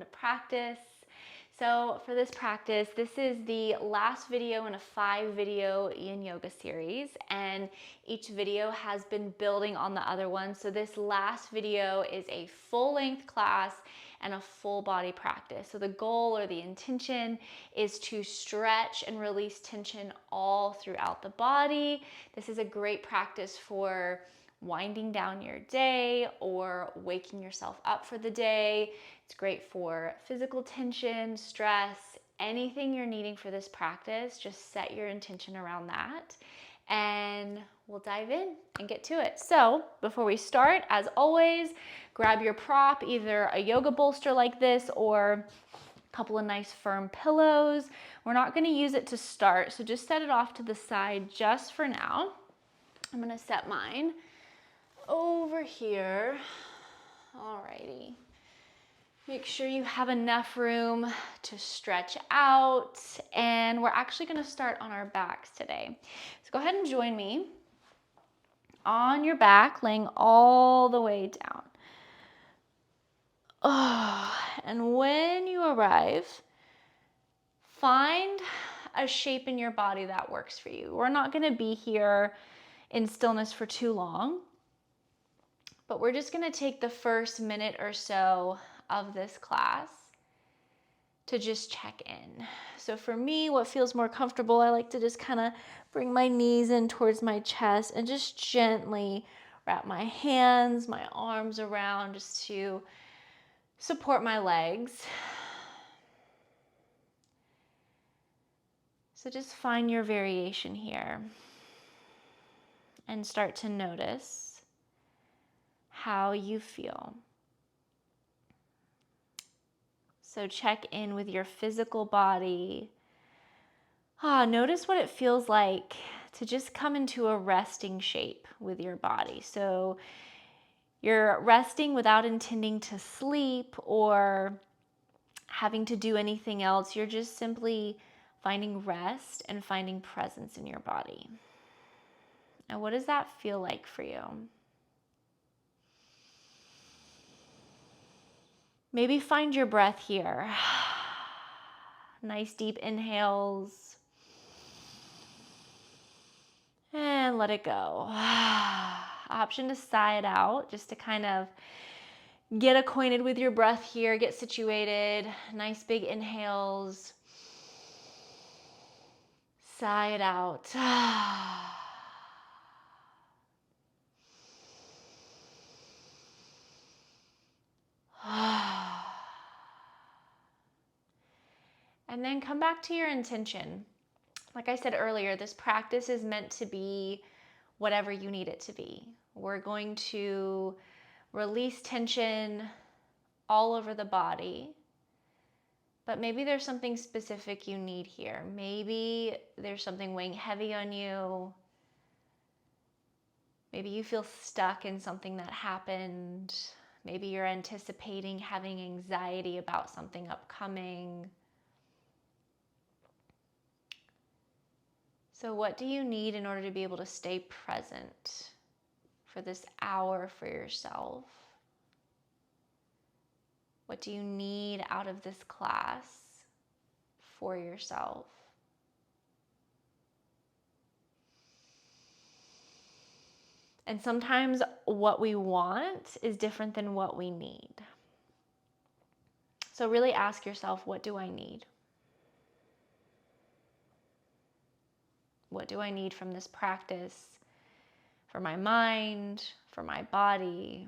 to practice. So for this practice, this is the last video in a 5-video yin yoga series, and each video has been building on the other one. So this last video is a full-length class and a full body practice. So the goal or the intention is to stretch and release tension all throughout the body. This is a great practice for winding down your day or waking yourself up for the day. It's great for physical tension, stress, anything you're needing for this practice. Just set your intention around that and we'll dive in and get to it. So before we start, as always, grab your prop, either a yoga bolster like this or a couple of nice firm pillows. We're not going to use it to start, so just set it off to the side just for now. I'm going to set mine over here. Alrighty. Make sure you have enough room to stretch out, and we're actually going to start on our backs today. So go ahead and join me on your back, laying all the way down. Oh, and when you arrive, find a shape in your body that works for you. We're not going to be here in stillness for too long, but we're just going to take the first minute or so of this class to just check in. So for me, what feels more comfortable, I like to just kind of bring my knees in towards my chest and just gently wrap my hands, my arms around just to support my legs. So just find your variation here and start to notice how you feel. So check in with your physical body. Notice what it feels like to just come into a resting shape with your body. So you're resting without intending to sleep or having to do anything else. You're just simply finding rest and finding presence in your body. And what does that feel like for you? Maybe find your breath here. Nice deep inhales. And let it go. Option to sigh it out, just to kind of get acquainted with your breath here, get situated. Nice big inhales. Sigh it out. And then come back to your intention. Like I said earlier, this practice is meant to be whatever you need it to be. We're going to release tension all over the body, but maybe there's something specific you need here. Maybe there's something weighing heavy on you. Maybe you feel stuck in something that happened. Maybe you're anticipating having anxiety about something upcoming. So what do you need in order to be able to stay present for this hour for yourself? What do you need out of this class for yourself? And sometimes what we want is different than what we need. So really ask yourself, what do I need? What do I need from this practice? For my mind, for my body?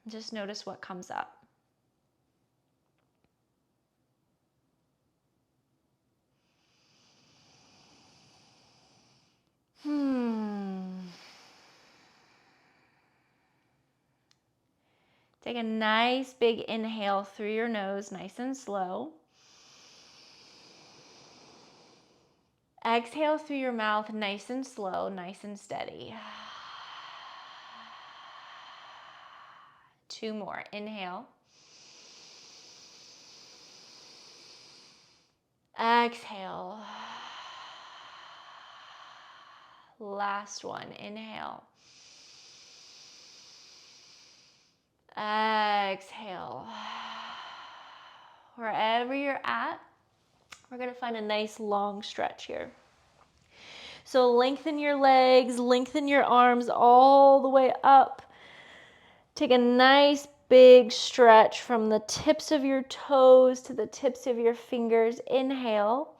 Just notice what comes up. Take a nice big inhale through your nose, nice and slow. Exhale through your mouth, nice and slow, nice and steady. 2 more. Inhale. Exhale. Last one. Inhale. Exhale. Wherever you're at, we're going to find a nice long stretch here. So lengthen your legs, lengthen your arms all the way up. Take a nice big stretch from the tips of your toes to the tips of your fingers. Inhale.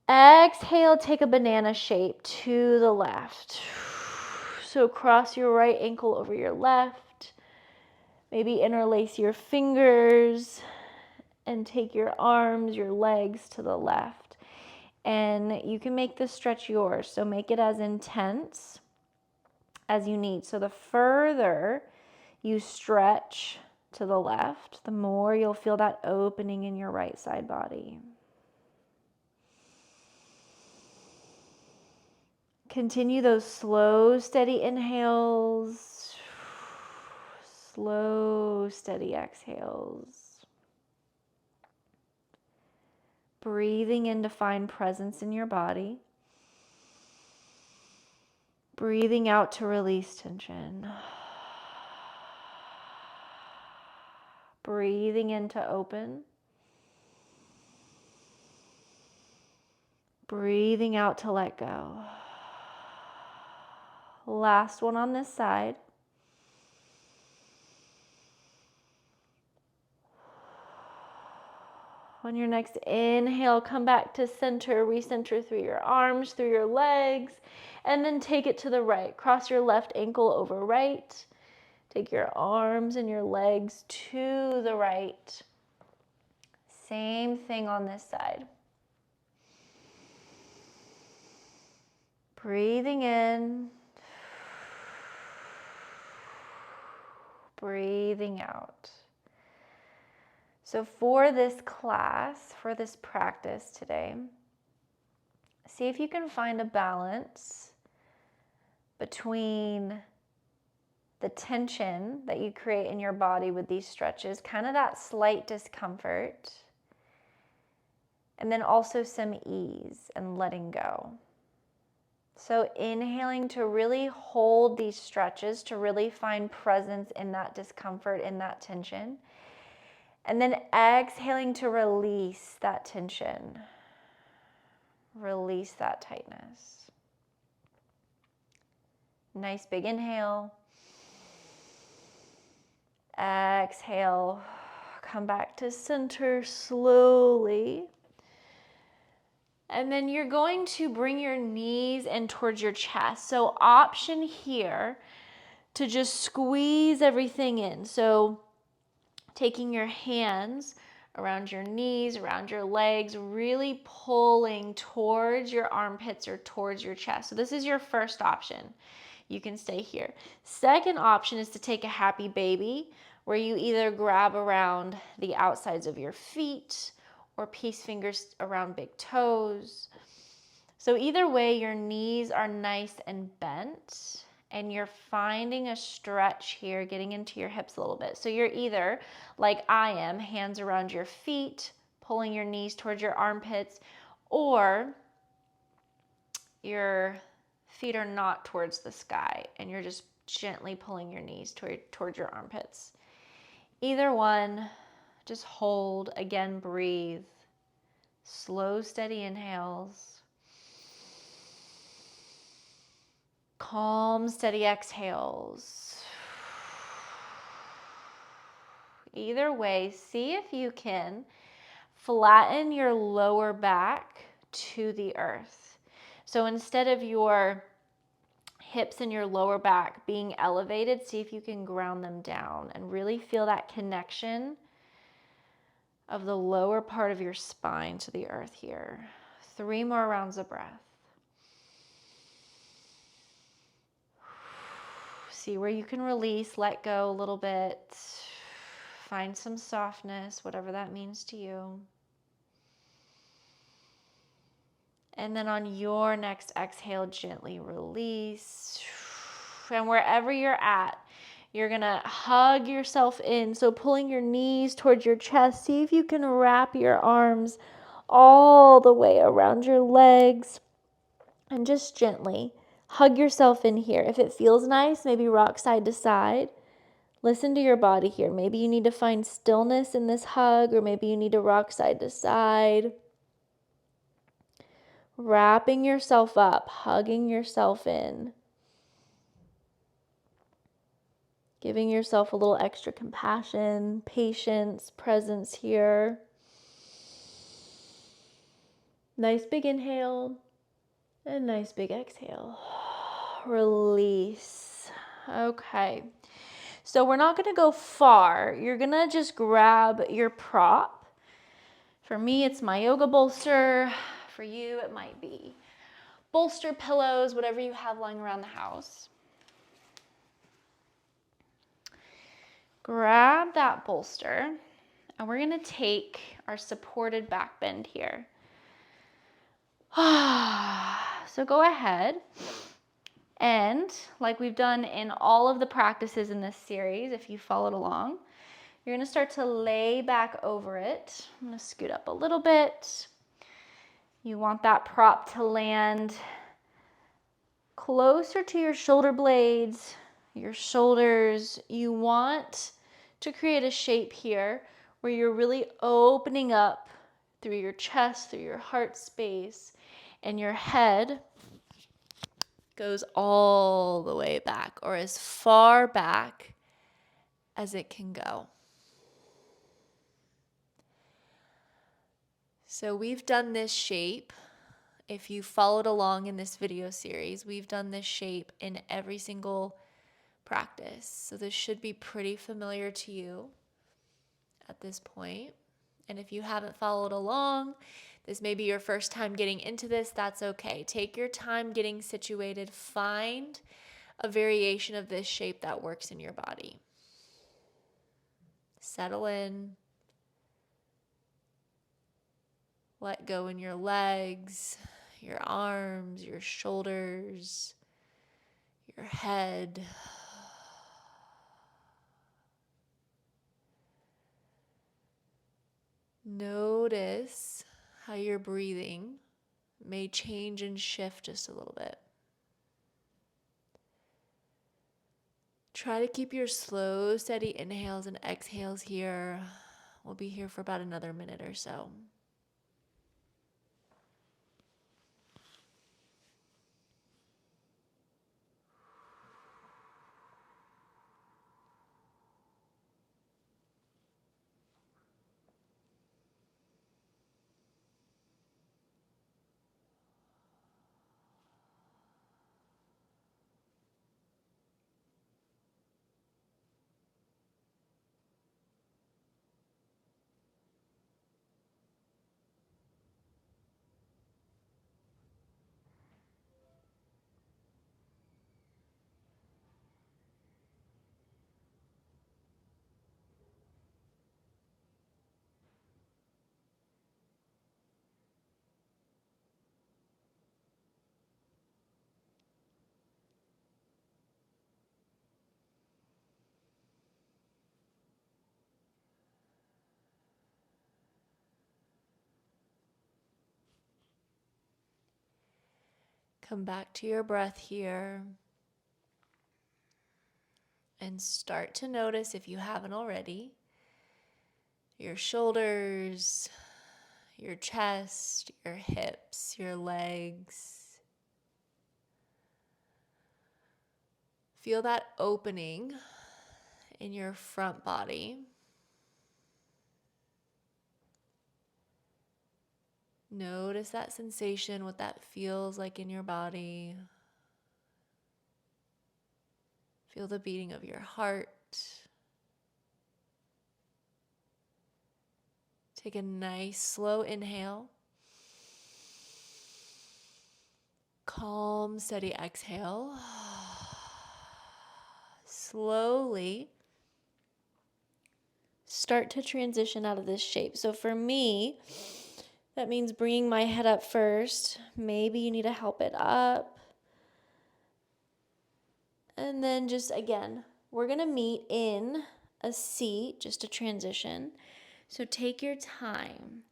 Exhale, take a banana shape to the left. So cross your right ankle over your left. Maybe interlace your fingers and take your arms, your legs to the left. And you can make this stretch yours. So make it as intense as you need. So the further you stretch to the left, the more you'll feel that opening in your right side body. Continue those slow, steady inhales, slow, steady exhales. Breathing in to find presence in your body. Breathing out to release tension. Breathing in to open. Breathing out to let go. Last one on this side. On your next inhale, come back to center. Recenter through your arms, through your legs, and then take it to the right. Cross your left ankle over right. Take your arms and your legs to the right. Same thing on this side. Breathing in. Breathing out. So for this class, for this practice today, see if you can find a balance between the tension that you create in your body with these stretches, kind of that slight discomfort, and then also some ease and letting go. So inhaling to really hold these stretches, to really find presence in that discomfort, in that tension. And then exhaling to release that tension. Release that tightness. Nice big inhale. Exhale. Come back to center slowly. And then you're going to bring your knees in towards your chest. So option here to just squeeze everything in. So taking your hands around your knees, around your legs, really pulling towards your armpits or towards your chest. So this is your first option. You can stay here. Second option is to take a happy baby, where you either grab around the outsides of your feet or peace fingers around big toes. So either way, your knees are nice and bent, and you're finding a stretch here, getting into your hips a little bit. So you're either, like I am, hands around your feet, pulling your knees towards your armpits, or your feet are not towards the sky, and you're just gently pulling your knees towards your armpits. Either one, just hold, again, breathe. Slow, steady inhales. Calm, steady exhales. Either way, see if you can flatten your lower back to the earth. So instead of your hips and your lower back being elevated, see if you can ground them down and really feel that connection of the lower part of your spine to the earth here. 3 more rounds of breath. See where you can release, let go a little bit. Find some softness, whatever that means to you. And then on your next exhale, gently release. And wherever you're at, you're gonna hug yourself in. So pulling your knees towards your chest, see if you can wrap your arms all the way around your legs and just gently hug yourself in here. If it feels nice, maybe rock side to side. Listen to your body here. Maybe you need to find stillness in this hug, or maybe you need to rock side to side. Wrapping yourself up, hugging yourself in. Giving yourself a little extra compassion, patience, presence here. Nice big inhale and nice big exhale. Release. Okay. So we're not going to go far. You're going to just grab your prop. For me, it's my yoga bolster. For you, it might be bolster, pillows, whatever you have lying around the house. Grab that bolster, and we're going to take our supported back bend here. So go ahead, and like we've done in all of the practices in this series, if you followed along, you're going to start to lay back over it. I'm going to scoot up a little bit. You want that prop to land closer to your shoulder blades, your shoulders. You want to create a shape here where you're really opening up through your chest, through your heart space, and your head goes all the way back, or as far back as it can go. So we've done this shape. If you followed along in this video series, we've done this shape in every single practice. So this should be pretty familiar to you at this point. And if you haven't followed along, this may be your first time getting into this, that's okay. Take your time getting situated. Find a variation of this shape that works in your body. Settle in. Let go in your legs, your arms, your shoulders, your head. Notice how your breathing may change and shift just a little bit. Try to keep your slow, steady inhales and exhales here. We'll be here for about another minute or so. Come back to your breath here and start to notice, if you haven't already, your shoulders, your chest, your hips, your legs. Feel that opening in your front body. Notice that sensation, what that feels like in your body. Feel the beating of your heart. Take a nice slow inhale. Calm, steady exhale. Slowly start to transition out of this shape. So for me, that means bringing my head up first. Maybe you need to help it up. And then just again, we're going to meet in a seat, just a transition. So take your time.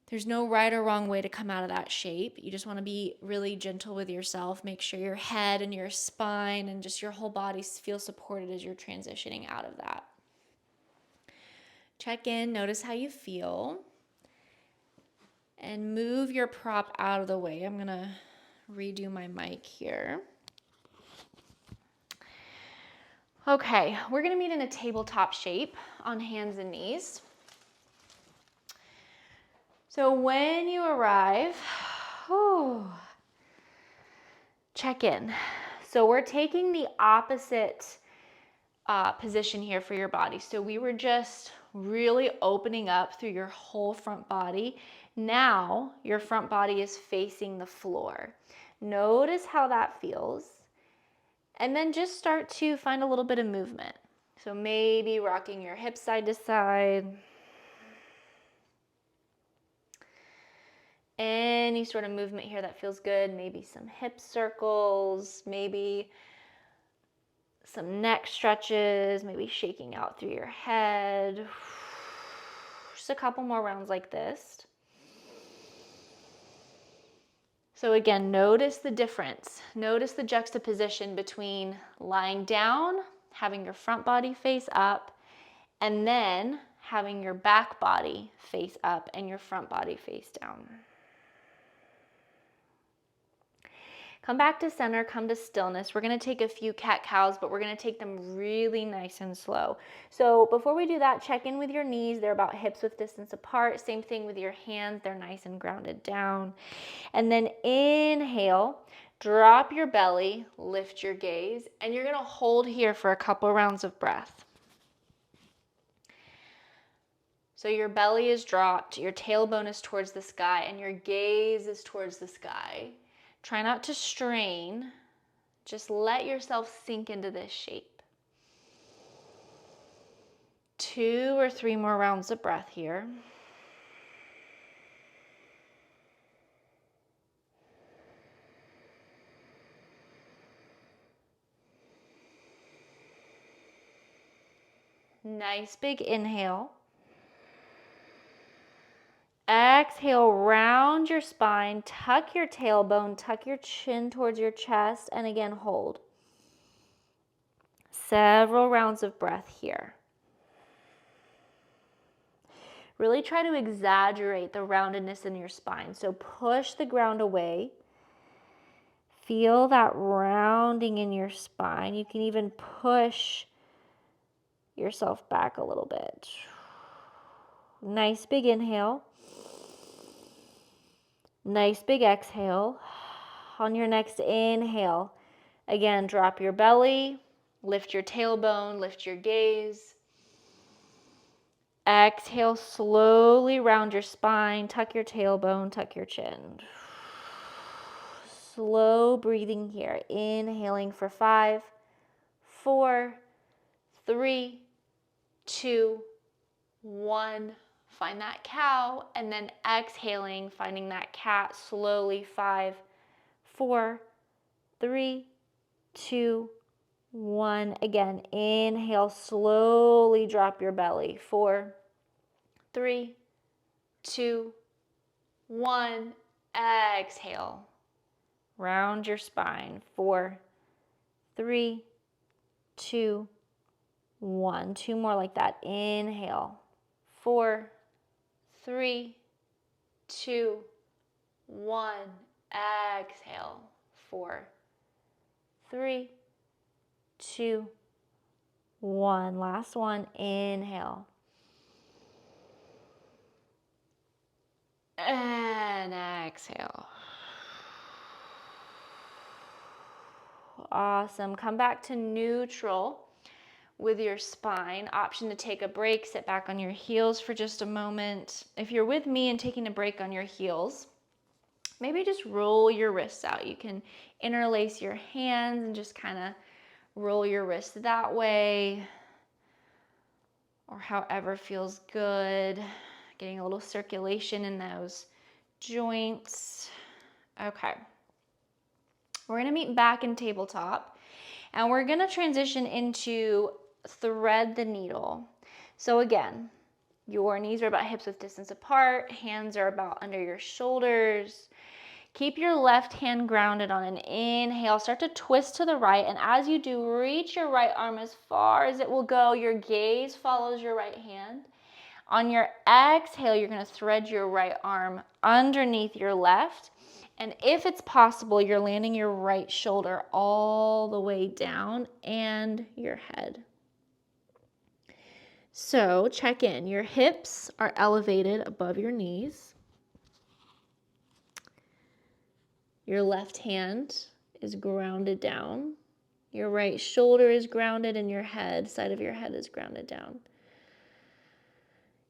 There's no right or wrong way to come out of that shape. You just want to be really gentle with yourself. Make sure your head and your spine and just your whole body feel supported as you're transitioning out of that. Check in, notice how you feel, and move your prop out of the way. I'm going to redo my mic here. Okay, we're going to meet in a tabletop shape on hands and knees. So when you arrive, check in. So we're taking the opposite position here for your body. So we were just really opening up through your whole front body. Now your front body is facing the floor. Notice how that feels. And then just start to find a little bit of movement. So maybe rocking your hips side to side. Any sort of movement here that feels good. Maybe some hip circles, maybe some neck stretches, maybe shaking out through your head. Just a couple more rounds like this. So again, notice the difference. Notice the juxtaposition between lying down, having your front body face up, and then having your back body face up and your front body face down. Come back to center, come to stillness. We're going to take a few cat-cows, but we're going to take them really nice and slow. So before we do that, check in with your knees. They're about hips width distance apart. Same thing with your hands. They're nice and grounded down. And then inhale, drop your belly, lift your gaze, and you're going to hold here for a couple rounds of breath. So your belly is dropped, your tailbone is towards the sky, and your gaze is towards the sky. Try not to strain. Just let yourself sink into this shape. 2 or 3 more rounds of breath here. Nice big inhale. Exhale, round your spine, tuck your tailbone, tuck your chin towards your chest, and again, hold. Several rounds of breath here. Really try to exaggerate the roundedness in your spine. So push the ground away. Feel that rounding in your spine. You can even push yourself back a little bit. Nice big inhale. Nice big exhale. On your next inhale, again, drop your belly, lift your tailbone, lift your gaze. Exhale, slowly round your spine, tuck your tailbone, tuck your chin. Slow breathing here. Inhaling for 5, 4, 3, 2, 1. Find that cow, and then exhaling, finding that cat slowly. 5, 4, 3, 2, 1. Again, inhale, slowly drop your belly. 4, 3, 2, 1. Exhale. Round your spine. 4, 3, 2, 1. 2 more like that. Inhale. 4, 3, 2, 1. Exhale. 4, 3, 2, 1. Last one. Inhale. And exhale. Awesome. Come back to neutral with your spine. Option to take a break, sit back on your heels for just a moment. If you're with me and taking a break on your heels, maybe just roll your wrists out. You can interlace your hands and just kind of roll your wrists that way, or however feels good. Getting a little circulation in those joints. Okay. We're going to meet back in tabletop, and we're going to transition into thread the needle. So again, Your knees are about hips width distance apart. Hands are about under your shoulders. Keep your left hand grounded on an inhale. Start to twist to the right. And as you do, reach your right arm as far as it will go. Your gaze follows your right hand. On your exhale, you're going to thread your right arm underneath your left. And if it's possible, you're landing your right shoulder all the way down and your head. So check in. Your hips are elevated above your knees. Your left hand is grounded down. Your right shoulder is grounded and your side of your head is grounded down.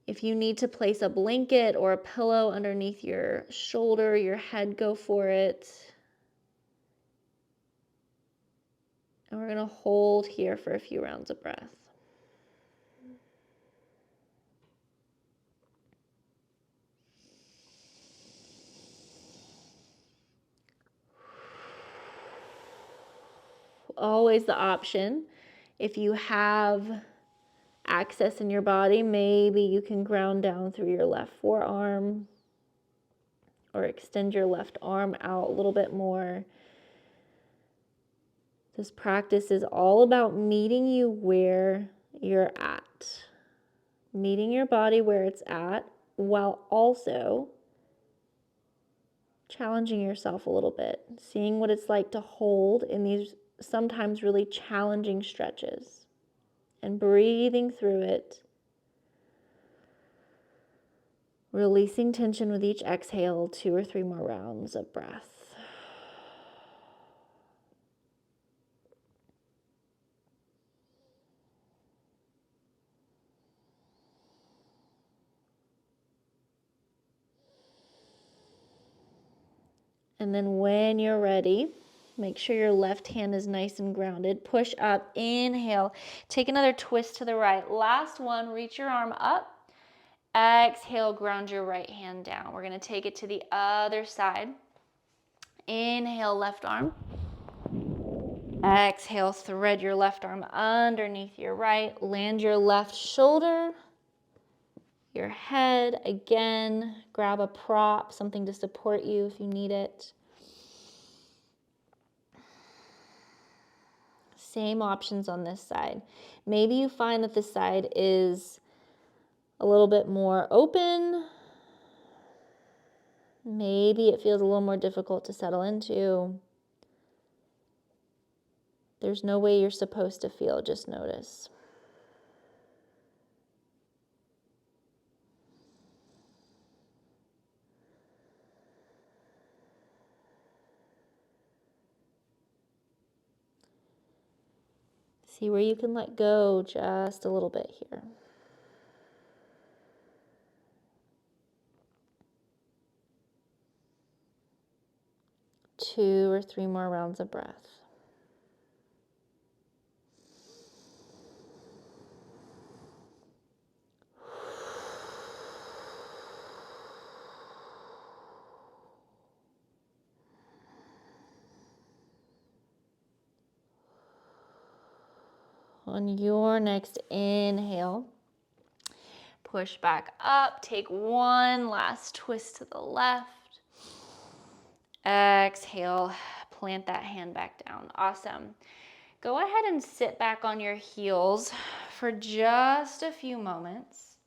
If you need to place a blanket or a pillow underneath your shoulder, your head, go for it. And we're going to hold here for a few rounds of breath. Always the option. If you have access in your body, maybe you can ground down through your left forearm or extend your left arm out a little bit more. This practice is all about meeting you where you're at, meeting your body where it's at, while also challenging yourself a little bit, seeing what it's like to hold in these sometimes really challenging stretches and breathing through it, releasing tension with each exhale, 2 or 3 more rounds of breath. And then when you're ready, make sure your left hand is nice and grounded. Push up, inhale, take another twist to the right. Last one, reach your arm up. Exhale, ground your right hand down. We're going to take it to the other side. Inhale, left arm. Exhale, thread your left arm underneath your right. Land your left shoulder, your head. Again, grab a prop, something to support you if you need it. Same options on this side. Maybe you find that this side is a little bit more open. Maybe it feels a little more difficult to settle into. There's no way you're supposed to feel, just notice. See where you can let go just a little bit here. Two or 3 more rounds of breath. On your next inhale, push back up, take one last twist to the left. Exhale, plant that hand back down. Awesome. Go ahead and sit back on your heels for just a few moments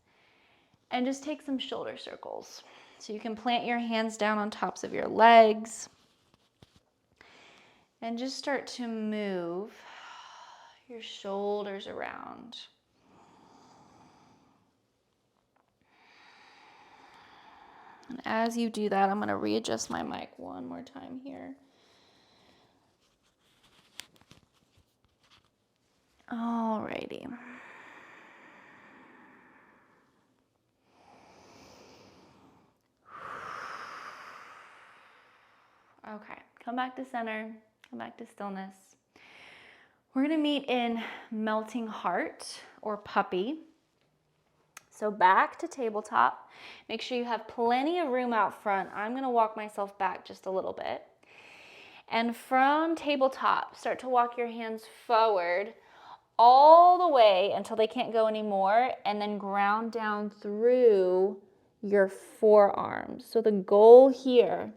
and just take some shoulder circles. So you can plant your hands down on tops of your legs and just start to move your shoulders around. And as you do that, I'm going to readjust my mic one more time here. Alrighty. Okay, come back to center, come back to stillness. We're going to meet in melting heart or puppy. So back to tabletop. Make sure you have plenty of room out front. I'm going to walk myself back just a little bit. And from tabletop, start to walk your hands forward, all the way until they can't go anymore, and then ground down through your forearms. So the goal here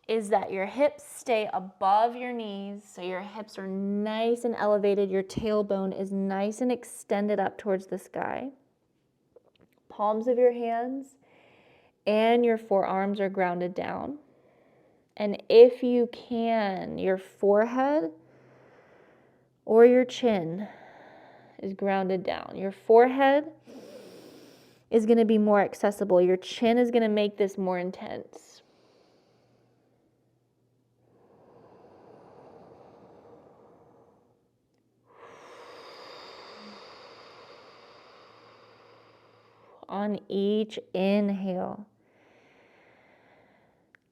is that your hips stay above your knees, so your hips are nice and elevated, your tailbone is nice and extended up towards the sky. Palms of your hands and your forearms are grounded down. And if you can, your forehead or your chin is grounded down. Your forehead is going to be more accessible. Your chin is going to make this more intense. On each inhale,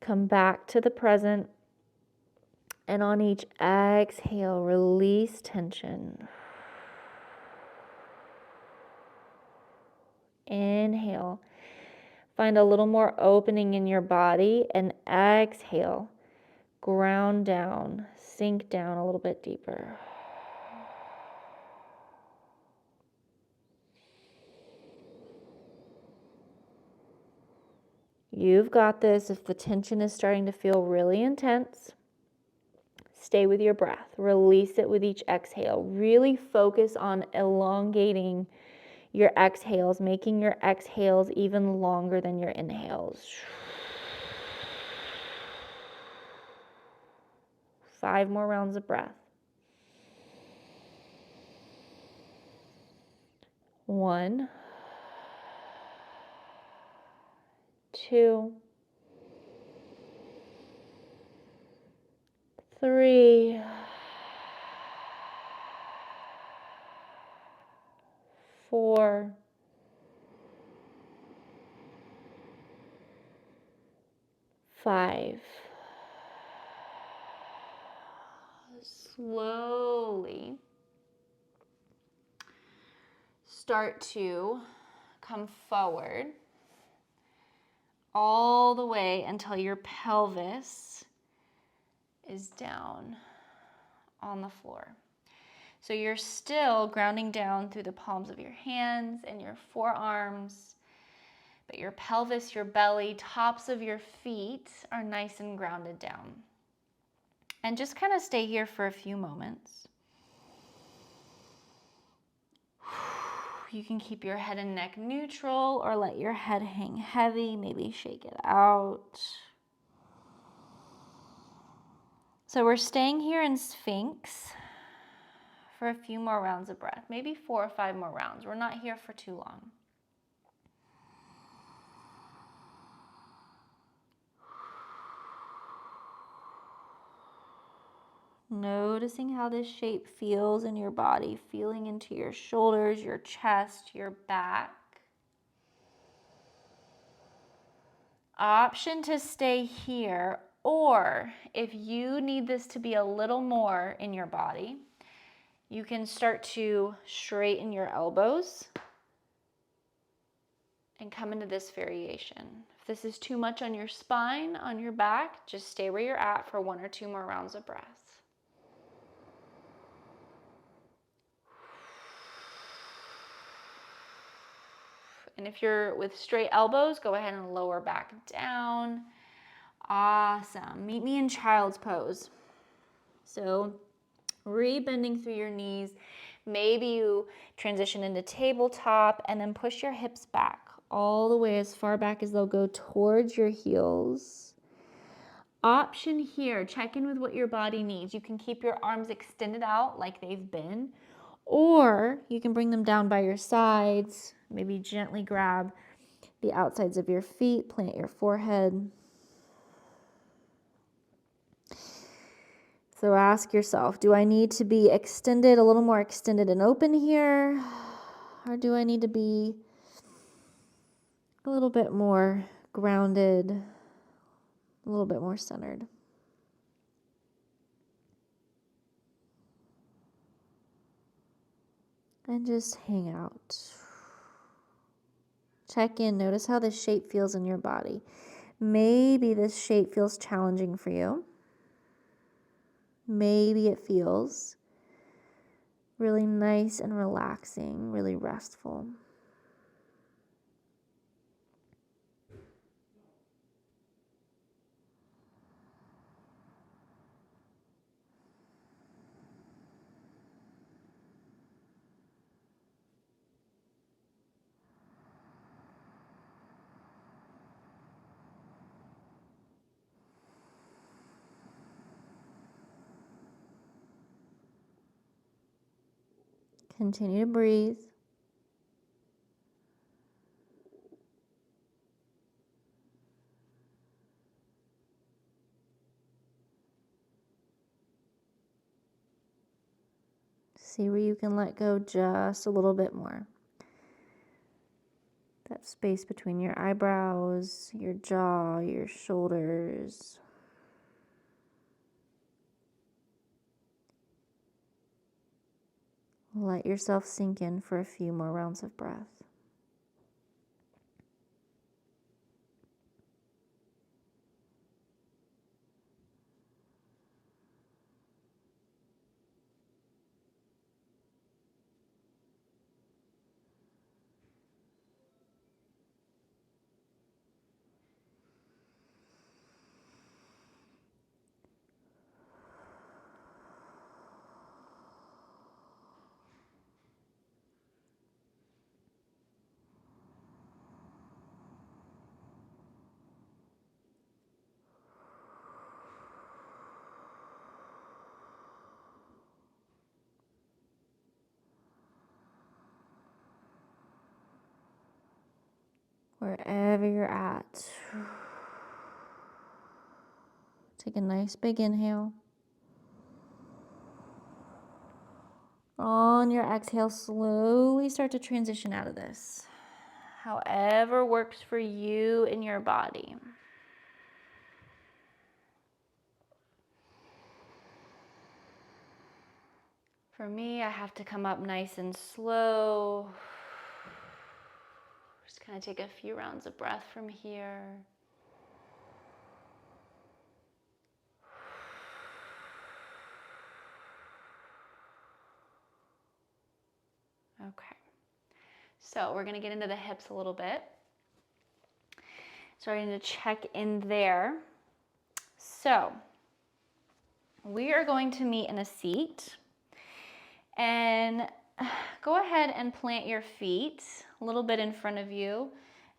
come back to the present. And on each exhale, release tension. Inhale. Find a little more opening in your body. And exhale. Ground down. Sink down a little bit deeper. You've got this. If the tension is starting to feel really intense, stay with your breath. Release it with each exhale. Really focus on elongating your exhales, making your exhales even longer than your inhales. 5 more rounds of breath. 1, 2, 3, 4, 5. Slowly start to come forward all the way until your pelvis is down on the floor. So you're still grounding down through the palms of your hands and your forearms, but your pelvis, your belly, tops of your feet are nice and grounded down. And just kind of stay here for a few moments. You can keep your head and neck neutral or let your head hang heavy, maybe shake it out. So we're staying here in Sphinx for a few more rounds of breath, maybe 4 or 5 more rounds. We're not here for too long. Noticing how this shape feels in your body, feeling into your shoulders, your chest, your back. Option to stay here, or if you need this to be a little more in your body, you can start to straighten your elbows and come into this variation. If this is too much on your spine, on your back, just stay where you're at for 1 or 2 more rounds of breath. And if you're with straight elbows, go ahead and lower back down. Awesome. Meet me in child's pose. So re-bending through your knees. Maybe you transition into tabletop and then push your hips back all the way as far back as they'll go towards your heels. Option here, check in with what your body needs. You can keep your arms extended out like they've been, or you can bring them down by your sides. Maybe gently grab the outsides of your feet, plant your forehead. So ask yourself, do I need to be extended, a little more extended and open here? Or do I need to be a little bit more grounded, a little bit more centered? And just hang out. Check in. Notice how this shape feels in your body. Maybe this shape feels challenging for you. Maybe it feels really nice and relaxing, really restful. Continue to breathe. See where you can let go just a little bit more. That space between your eyebrows, your jaw, your shoulders. Let yourself sink in for a few more rounds of breath. Wherever you're at, take a nice big inhale. On your exhale, slowly start to transition out of this. However works for you in your body. For me, I have to come up nice and slow. Just kind of take a few rounds of breath from here. Okay. So we're going to get into the hips a little bit. Starting to check in there. So we are going to meet in a seat. And go ahead and plant your feet a little bit in front of you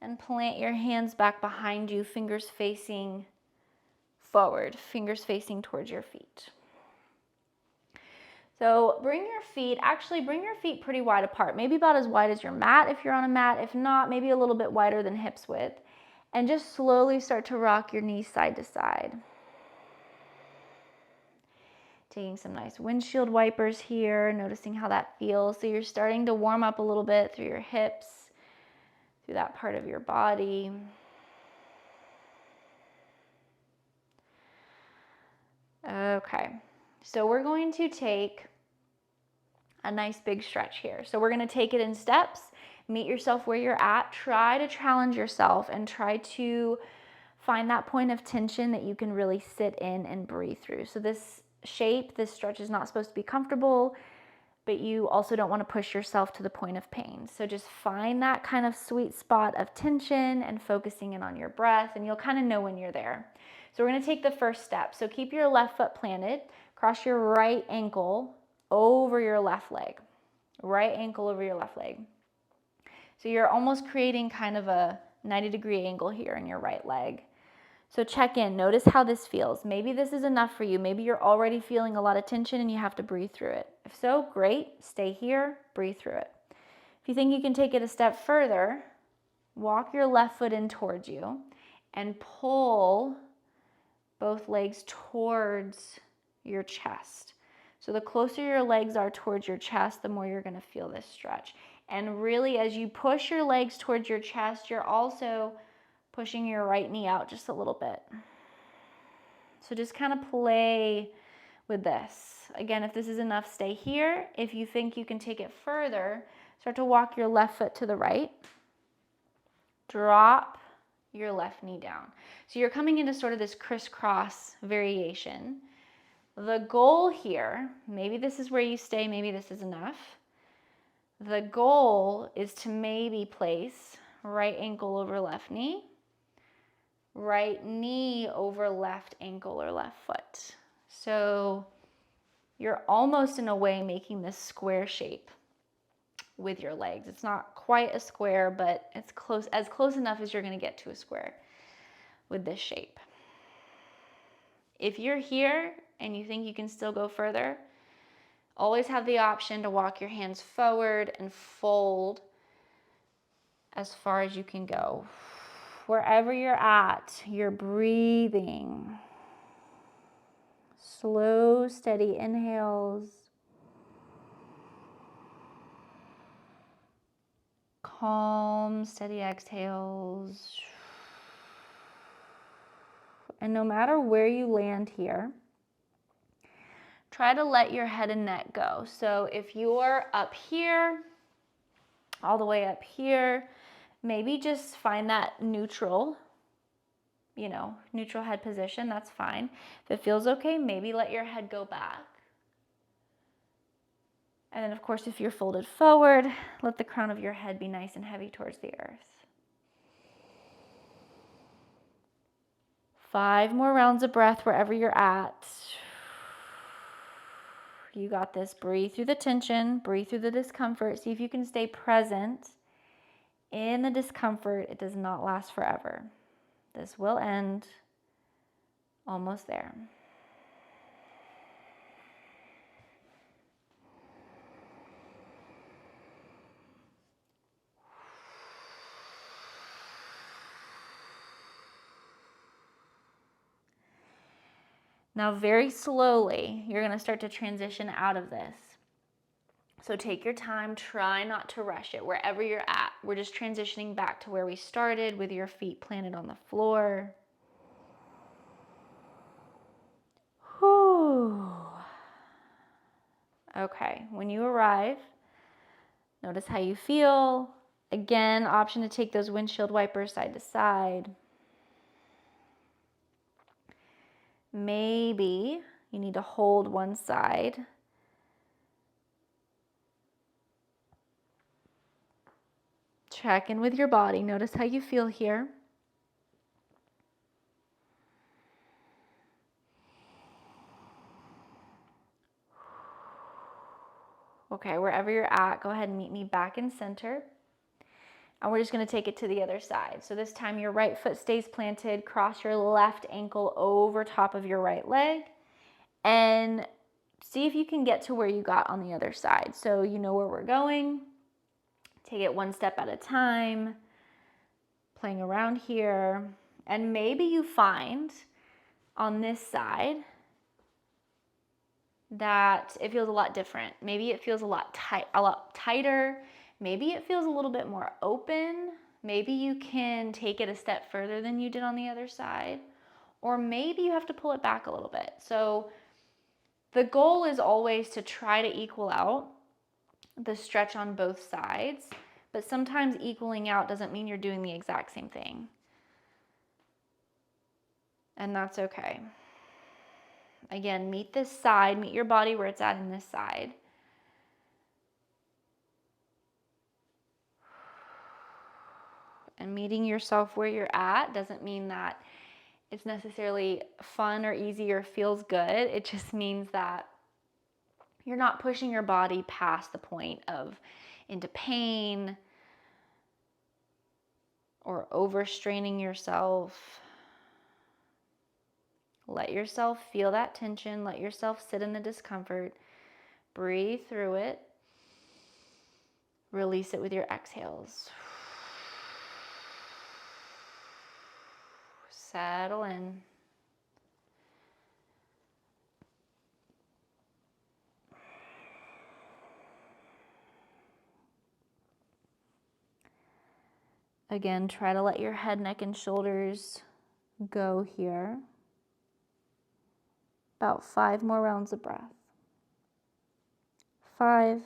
and plant your hands back behind you, fingers facing forward, fingers facing towards your feet. So bring your feet pretty wide apart, maybe about as wide as your mat if you're on a mat. If not, maybe a little bit wider than hips width. And just slowly start to rock your knees side to side. Taking some nice windshield wipers here, noticing how that feels. So you're starting to warm up a little bit through your hips, through that part of your body. Okay, so we're going to take a nice big stretch here. So we're going to take it in steps. Meet yourself where you're at. Try to challenge yourself and try to find that point of tension that you can really sit in and breathe through. So this stretch is not supposed to be comfortable, but you also don't want to push yourself to the point of pain. So just find that kind of sweet spot of tension and focusing in on your breath, and you'll kind of know when you're there. So we're going to take the first step. So keep your left foot planted, cross your right ankle over your left leg. Right ankle over your left leg. So you're almost creating kind of a 90-degree angle here in your right leg. So check in, notice how this feels. Maybe this is enough for you. Maybe you're already feeling a lot of tension and you have to breathe through it. If so, great, stay here, breathe through it. If you think you can take it a step further, walk your left foot in towards you and pull both legs towards your chest. So the closer your legs are towards your chest, the more you're going to feel this stretch. And really, as you push your legs towards your chest, you're also pushing your right knee out just a little bit. So just kind of play with this. Again, if this is enough, stay here. If you think you can take it further, start to walk your left foot to the right. Drop your left knee down. So you're coming into sort of this crisscross variation. The goal here, maybe this is where you stay, maybe this is enough. The goal is to maybe place right ankle over left knee, right knee over left ankle or left foot. So you're almost in a way making this square shape with your legs. It's not quite a square, but it's close enough as you're going to get to a square with this shape. If you're here and you think you can still go further, always have the option to walk your hands forward and fold as far as you can go. Wherever you're at, you're breathing. Slow, steady inhales. Calm, steady exhales. And no matter where you land here, try to let your head and neck go. So if you're up here, all the way up here, maybe just find that neutral, neutral head position. That's fine. If it feels okay, maybe let your head go back. And then of course, if you're folded forward, let the crown of your head be nice and heavy towards the earth. 5 more rounds of breath wherever you're at. You got this. Breathe through the tension, breathe through the discomfort. See if you can stay present in the discomfort. It does not last forever. This will end. Almost there. Now, very slowly, you're going to start to transition out of this. So take your time, try not to rush it. Wherever you're at, we're just transitioning back to where we started with your feet planted on the floor. Whew. Okay, when you arrive, notice how you feel. Again, option to take those windshield wipers side to side. Maybe you need to hold one side. Check in with your body. Notice how you feel here. Okay, wherever you're at, go ahead and meet me back in center. And we're just going to take it to the other side. So this time your right foot stays planted. Cross your left ankle over top of your right leg. And see if you can get to where you got on the other side. So you know where we're going. Take it one step at a time. Playing around here. And maybe you find on this side that it feels a lot different. Maybe it feels a lot tighter. Maybe it feels a little bit more open. Maybe you can take it a step further than you did on the other side. Or maybe you have to pull it back a little bit. So the goal is always to try to equal out the stretch on both sides. But sometimes equaling out doesn't mean you're doing the exact same thing. And that's okay. Again, meet this side, meet your body where it's at in this side. And meeting yourself where you're at doesn't mean that it's necessarily fun or easy or feels good. It just means that you're not pushing your body past the point of into pain or overstraining yourself. Let yourself feel that tension. Let yourself sit in the discomfort. Breathe through it. Release it with your exhales. Settle in. Again, try to let your head, neck, and shoulders go here. About 5 more rounds of breath. 5.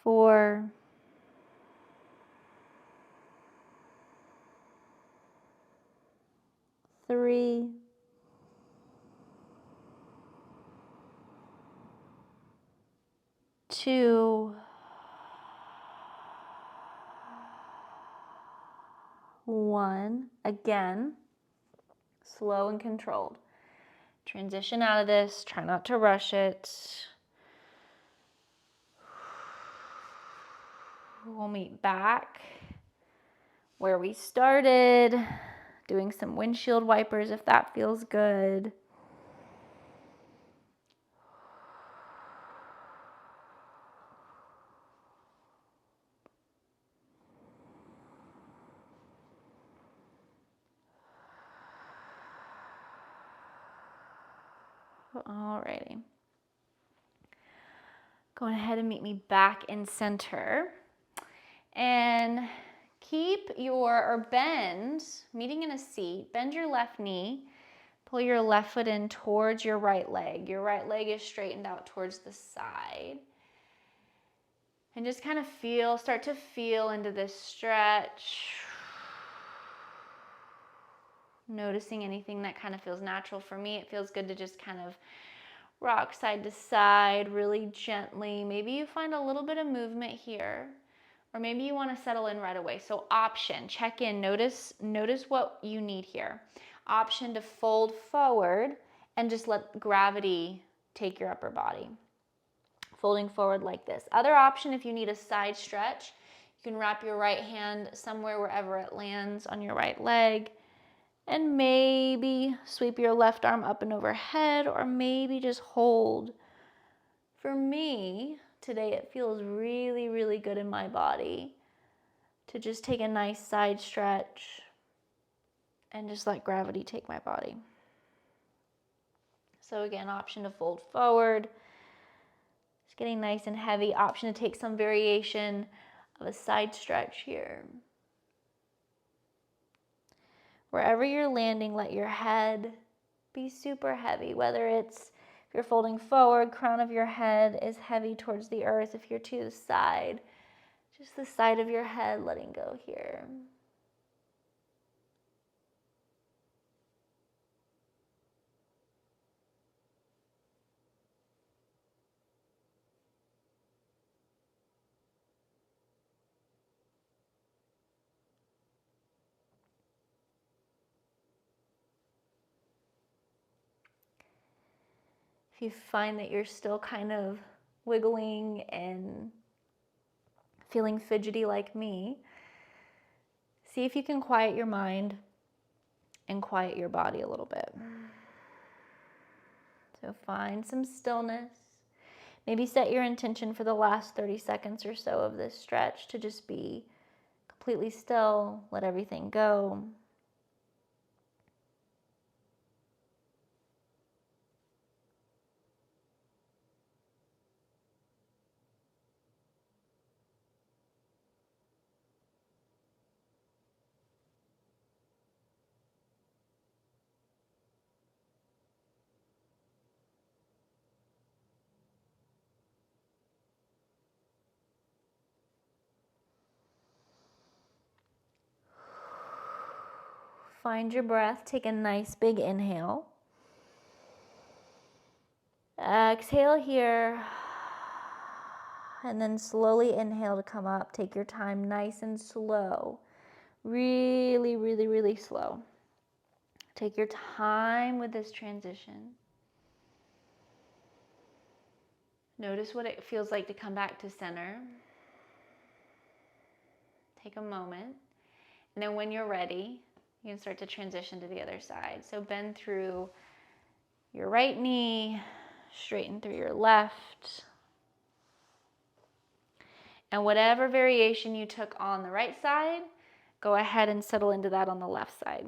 4. 3, 2, 1. Again, slow and controlled. Transition out of this. Try not to rush it. We'll meet back where we started, doing some windshield wipers if that feels good. Alrighty. Go ahead and meet me back in center. And keep or bend, meeting in a seat, bend your left knee, pull your left foot in towards your right leg. Your right leg is straightened out towards the side. And just kind of start to feel into this stretch. Noticing anything that kind of feels natural. For me, it feels good to just kind of rock side to side really gently. Maybe you find a little bit of movement here, or maybe you want to settle in right away. So option, check in, notice what you need here. Option to fold forward and just let gravity take your upper body. Folding forward like this. Other option, if you need a side stretch, you can wrap your right hand somewhere wherever it lands on your right leg, and maybe sweep your left arm up and overhead, or maybe just hold. For me, today it feels really, really good in my body to just take a nice side stretch and just let gravity take my body. So again, option to fold forward. It's getting nice and heavy. Option to take some variation of a side stretch here. Wherever you're landing, let your head be super heavy, whether it's, if you're folding forward, crown of your head is heavy towards the earth. If you're to the side, just the side of your head letting go here. If you find that you're still kind of wiggling and feeling fidgety like me, see if you can quiet your mind and quiet your body a little bit. So find some stillness. Maybe set your intention for the last 30 seconds or so of this stretch to just be completely still, let everything go. Find your breath. Take a nice big inhale. Exhale here. And then slowly inhale to come up. Take your time, nice and slow. Really, really, really slow. Take your time with this transition. Notice what it feels like to come back to center. Take a moment. And then when you're ready, you can start to transition to the other side. So bend through your right knee, straighten through your left. And whatever variation you took on the right side, go ahead and settle into that on the left side.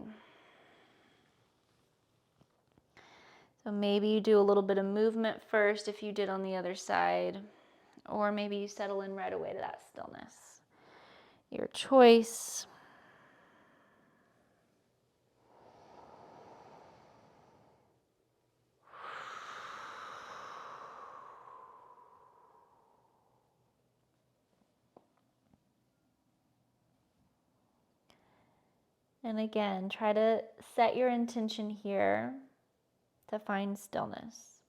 So maybe you do a little bit of movement first if you did on the other side, or maybe you settle in right away to that stillness. Your choice. And again, try to set your intention here to find stillness.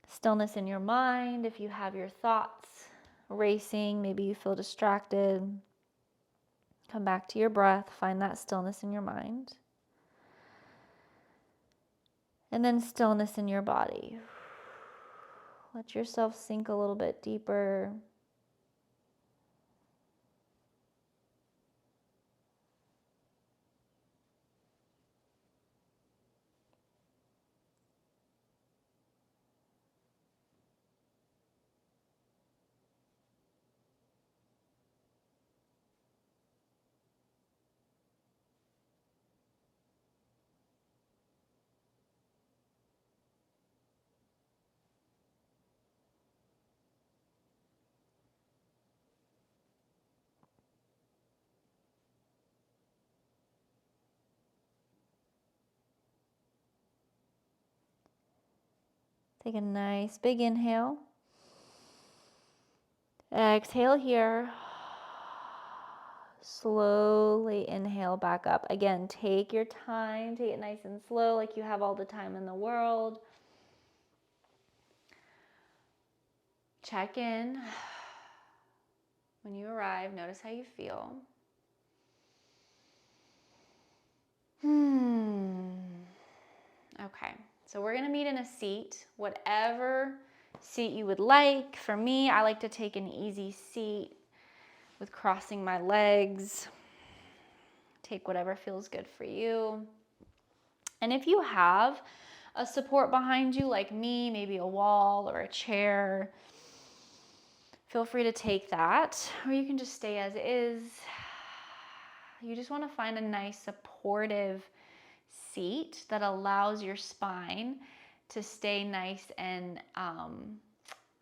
Stillness in your mind. If you have your thoughts racing, maybe you feel distracted, come back to your breath, find that stillness in your mind. And then stillness in your body. Let yourself sink a little bit deeper. Take a nice big inhale. Exhale here. Slowly inhale back up. Again, take your time. Take it nice and slow, like you have all the time in the world. Check in. When you arrive, notice how you feel. Okay, so we're gonna meet in a seat, whatever seat you would like. For me, I like to take an easy seat with crossing my legs. Take whatever feels good for you. And if you have a support behind you, like me, maybe a wall or a chair, feel free to take that, or you can just stay as is. You just want to find a nice supportive seat that allows your spine to stay nice and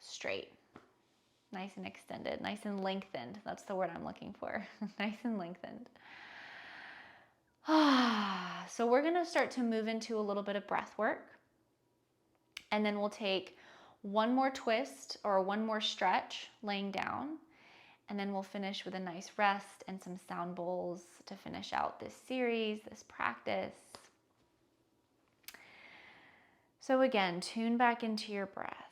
straight, nice and extended, nice and lengthened. That's the word I'm looking for. Nice and lengthened. So we're going to start to move into a little bit of breath work, and then we'll take one more twist or one more stretch laying down, and then we'll finish with a nice rest and some sound bowls to finish out this series, this practice. So again, tune back into your breath.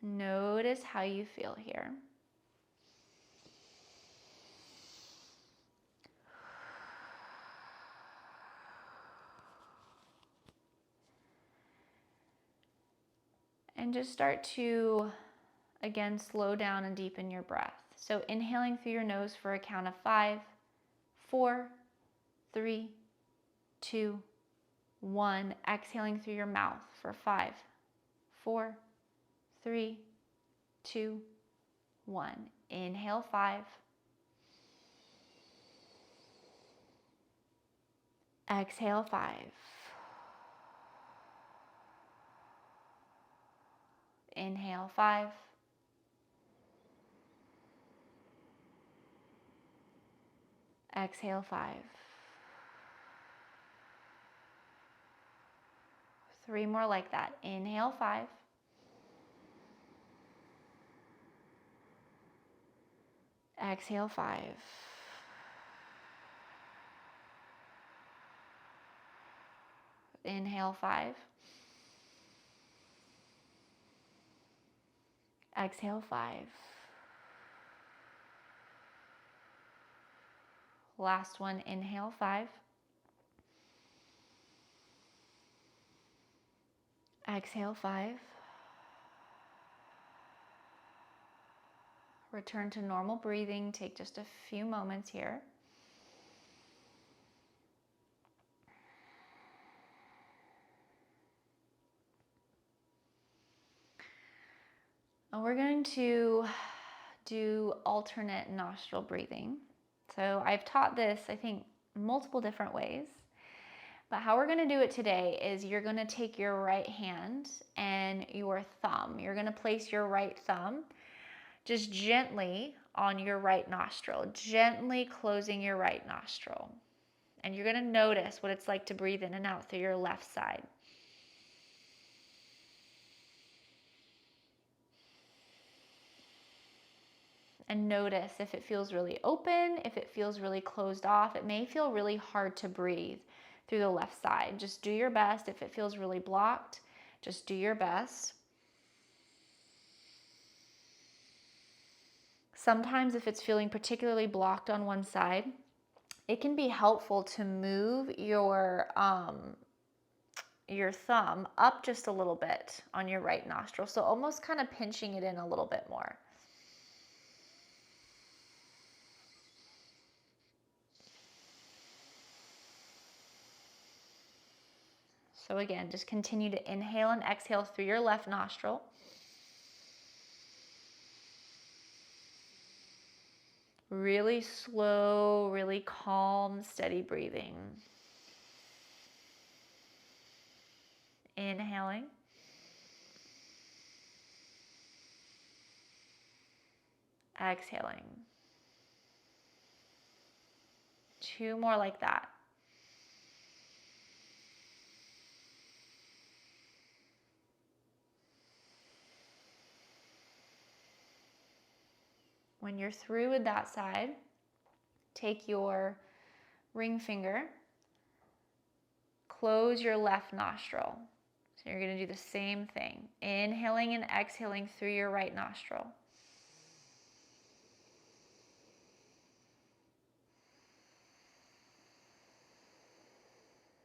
Notice how you feel here. And just start to, again, slow down and deepen your breath. So inhaling through your nose for a count of 5, 4, 3, 2, 1. Exhaling through your mouth for 5, 4, 3, 2, 1. Inhale 5. Exhale 5. Inhale 5. Exhale 5. 3 more like that. Inhale 5. Exhale 5. Inhale 5. Exhale 5. Last one, inhale 5. Exhale 5. Return to normal breathing. Take just a few moments here. And we're going to do alternate nostril breathing. So I've taught this, I think, multiple different ways. But how we're going to do it today is you're going to take your right hand and your thumb. You're going to place your right thumb just gently on your right nostril, gently closing your right nostril. And you're going to notice what it's like to breathe in and out through your left side. And notice if it feels really open, if it feels really closed off. It may feel really hard to breathe through the left side. Just do your best. If it feels really blocked, just do your best. Sometimes if it's feeling particularly blocked on one side, it can be helpful to move your thumb up just a little bit on your right nostril. So almost kind of pinching it in a little bit more. So again, just continue to inhale and exhale through your left nostril. Really slow, really calm, steady breathing. Inhaling. Exhaling. 2 more like that. When you're through with that side, take your ring finger, close your left nostril. So you're going to do the same thing, inhaling and exhaling through your right nostril.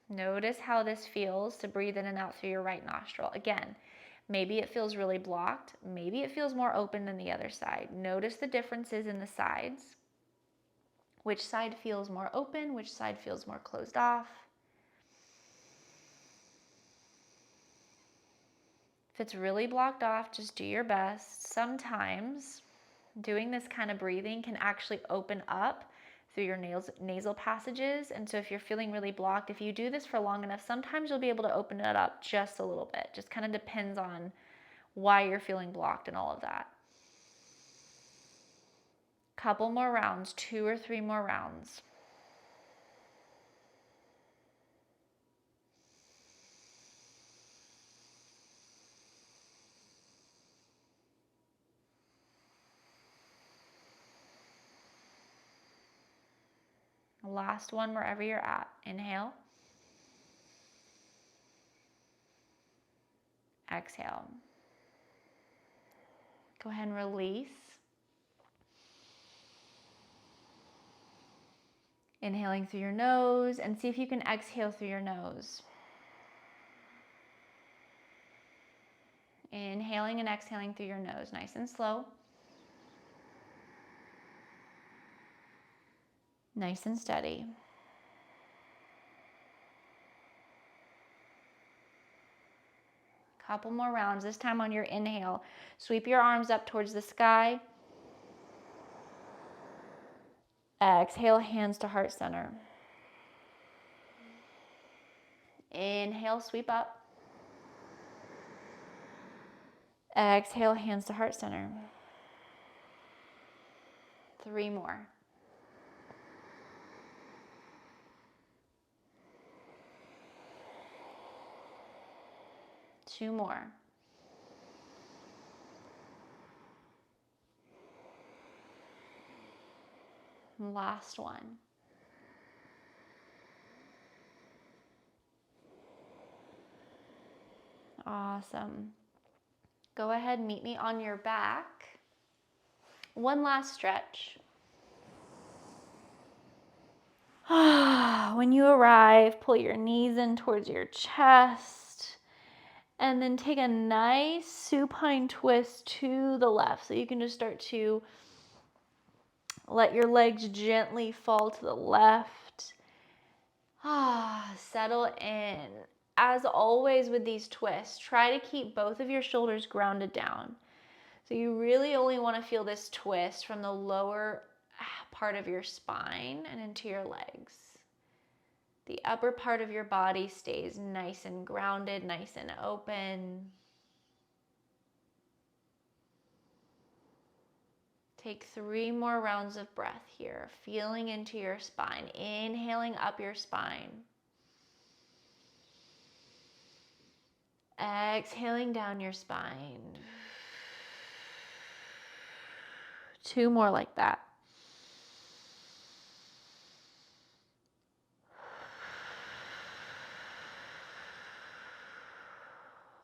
Notice how this feels to breathe in and out through your right nostril. Again, maybe it feels really blocked. Maybe it feels more open than the other side. Notice the differences in the sides. Which side feels more open? Which side feels more closed off? If it's really blocked off, just do your best. Sometimes doing this kind of breathing can actually open up through your nasal passages. And so if you're feeling really blocked, if you do this for long enough, sometimes you'll be able to open it up just a little bit. Just kind of depends on why you're feeling blocked and all of that. Couple more rounds, 2 or 3 more rounds. Last one wherever you're at. Inhale. Exhale. Go ahead and release. Inhaling through your nose, and see if you can exhale through your nose. Inhaling and exhaling through your nose, nice and slow. Nice and steady. Couple more rounds. This time on your inhale, sweep your arms up towards the sky. Exhale, hands to heart center. Inhale, sweep up. Exhale, hands to heart center. 3 more. Two more. Last one. Awesome. Go ahead, meet me on your back. One last stretch. When you arrive, pull your knees in towards your chest, and then take a nice supine twist to the left. So you can just start to let your legs gently fall to the left. Settle in. As always with these twists, try to keep both of your shoulders grounded down. So you really only want to feel this twist from the lower part of your spine and into your legs. The upper part of your body stays nice and grounded, nice and open. Take 3 more rounds of breath here, feeling into your spine, inhaling up your spine. Exhaling down your spine. 2 more like that.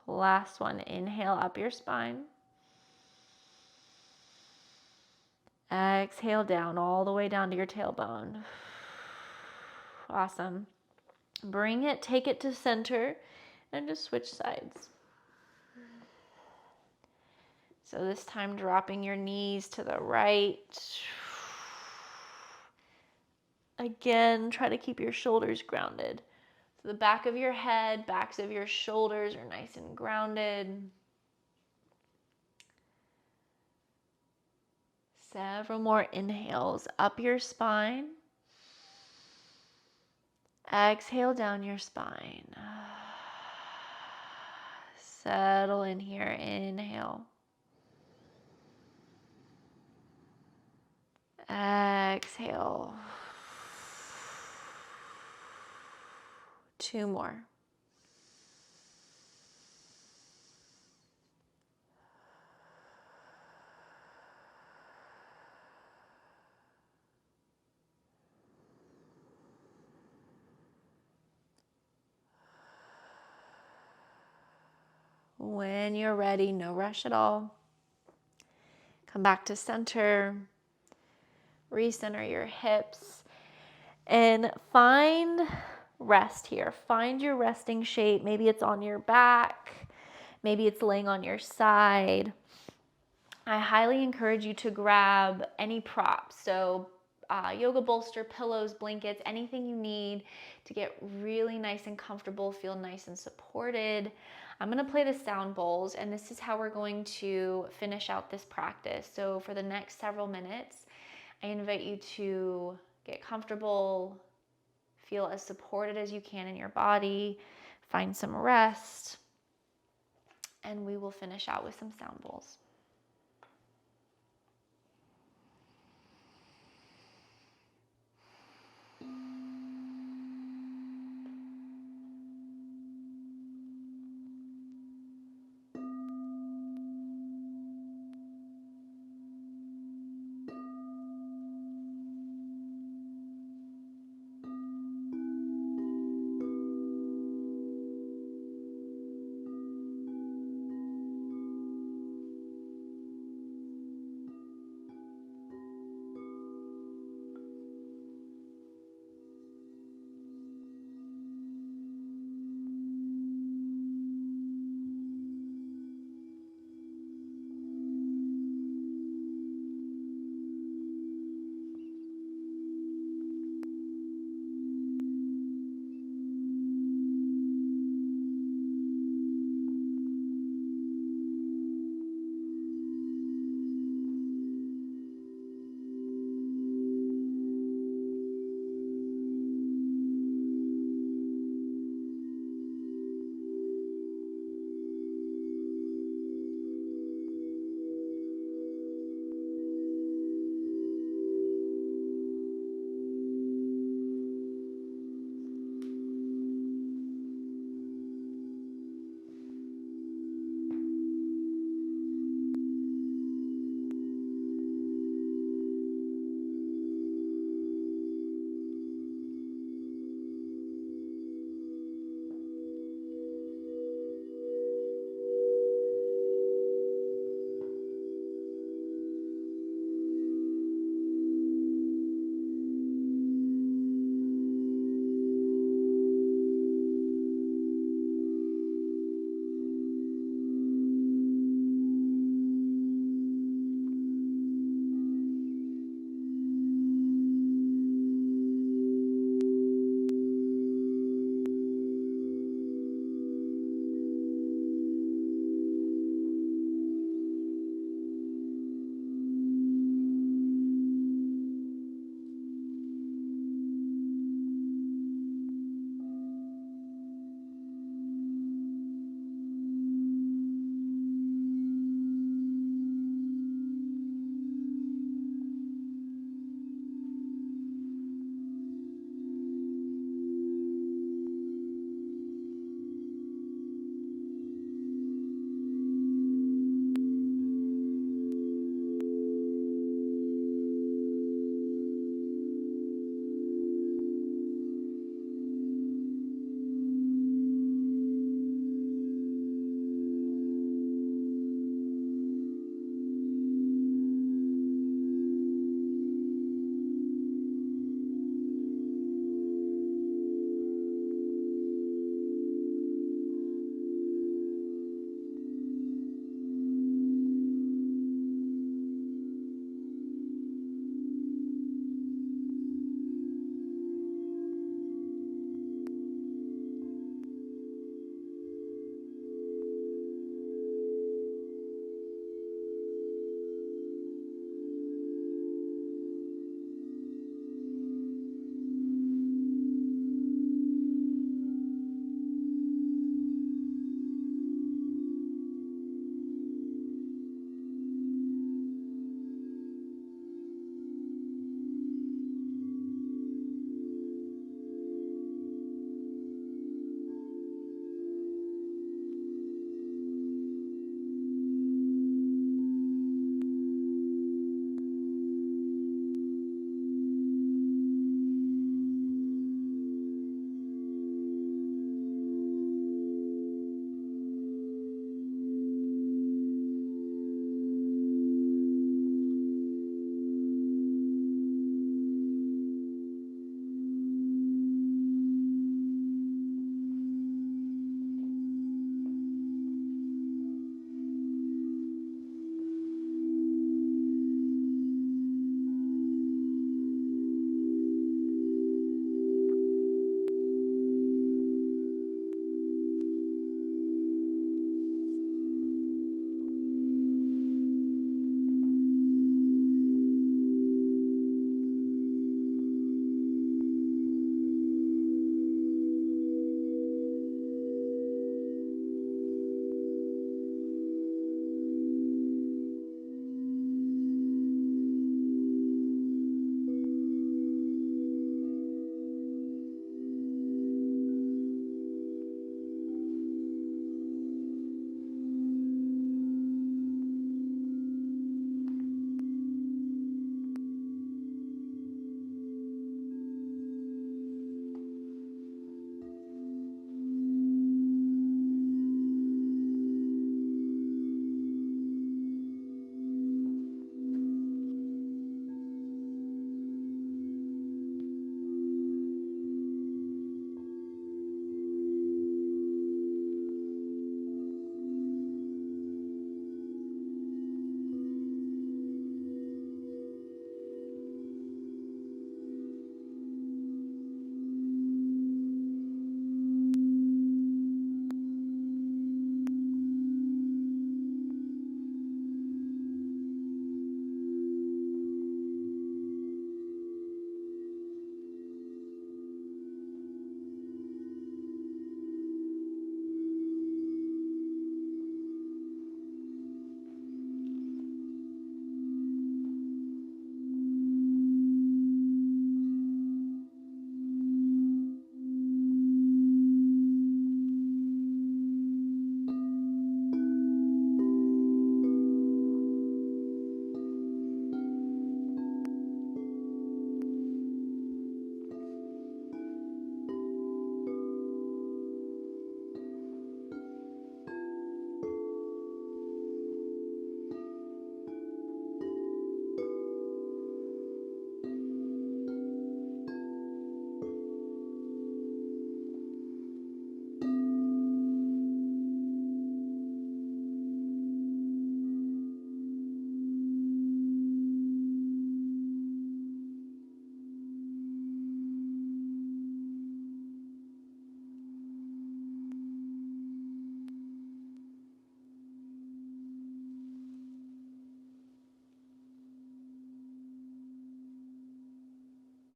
Last one, inhale up your spine. Exhale down, all the way down to your tailbone. Awesome. Bring it, take it to center, and just switch sides. So this time dropping your knees to the right. Again, try to keep your shoulders grounded. So the back of your head, backs of your shoulders are nice and grounded. Several more inhales up your spine. Exhale down your spine. Settle in here. Inhale. Exhale. 2 more. When you're ready, no rush at all. Come back to center. Recenter your hips. And find rest here. Find your resting shape. Maybe it's on your back. Maybe it's laying on your side. I highly encourage you to grab any props. So yoga bolster, pillows, blankets, anything you need to get really nice and comfortable, feel nice and supported. I'm going to play the sound bowls, and this is how we're going to finish out this practice. So for the next several minutes, I invite you to get comfortable, feel as supported as you can in your body, find some rest, and we will finish out with some sound bowls.